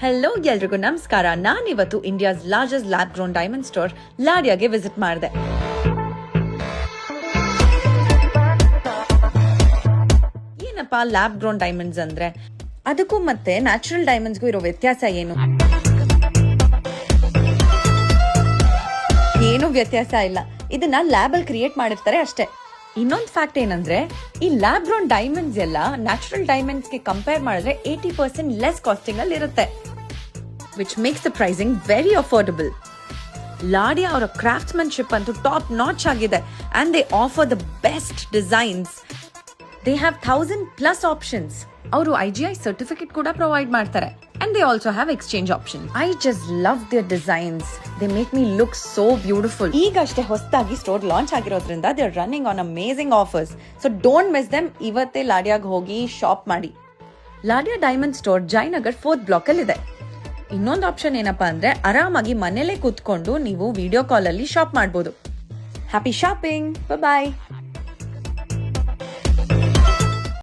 Hello ಎಲ್ರಿಗೂ ನಮಸ್ಕಾರ. ನಾನಿವತ್ತು India's largest lab grown diamond store ಲಾಡಿಯಾಗೆ ವಿಸಿಟ್ ಮಾಡಿದೆ. ಏನಪ್ಪಾ ಲ್ಯಾಬ್ ಗ್ರೋನ್ ಡೈಮಂಡ್ಸ್ ಅಂದ್ರೆ? ಅದಕ್ಕೂ ಮತ್ತೆ ನ್ಯಾಚುರಲ್ ಡೈಮಂಡ್ಸ್ಗೂ ಇರೋ ವ್ಯತ್ಯಾಸ ಏನು? ಏನು ವ್ಯತ್ಯಾಸ ಇಲ್ಲ, ಇದನ್ನ ಲ್ಯಾಬ್ ಅಲ್ಲಿ ಕ್ರಿಯೇಟ್ ಮಾಡಿರ್ತಾರೆ ಅಷ್ಟೇ. ಇನ್ನೊಂದು ಫ್ಯಾಕ್ಟ್ ಏನಂದ್ರೆ, ಈ ಲ್ಯಾಬ್ ಗ್ರೋನ್ ಡೈಮಂಡ್ಸ್ ಎಲ್ಲ ನ್ಯಾಚುರಲ್ ಡೈಮಂಡ್ಸ್ ಗೆ ಕಂಪೇರ್ ಮಾಡಿದ್ರೆ 80% ಲೆಸ್ ಕಾಸ್ಟಿಂಗ್ ಅಲ್ಲಿ ಇರುತ್ತೆ, which makes the pricing very affordable. ಲಾಡಿಯಾ ಅವರ ಕ್ರಾಫ್ಟ್ಸ್ಮನ್ಶಿಪ್ ಅಂತೂ ಟಾಪ್ ನಾಚ್ ಆಗಿದೆ and they offer the best designs. They have 1000+ options. ಅವರು IGI ಸರ್ಟಿಫಿಕೇಟ್ ಕೂಡ ಪ್ರೊವೈಡ್ ಮಾಡ್ತಾರೆ and they also have exchange options. I just love their designs. They make me look so beautiful. ಈಗಷ್ಟೇ ಹೊಸದಾಗಿ store launch ಆಗಿರೋದ್ರಿಂದ they are running on amazing offers. So don't miss them. ಇವತ್ತೇ ಲಾಡಿಯಾಗೆ ಹೋಗಿ shop ಮಾಡಿ. Ladiya diamond store Jayanagar 4th block ಅಲ್ಲಿ ಇದೆ. ಇನ್ನೊಂದು option ಏನಪ್ಪಾ ಅಂದ್ರೆ, ಆರಾಮಾಗಿ ಮನೇಲೆ ಕೂತ್ಕೊಂಡು ನೀವು ವಿಡಿಯೋ ಕಾಲ್ ಅಲ್ಲಿ ಶಾಪ್ ಮಾಡಬಹುದು. Happy shopping. ಬಾಯ್.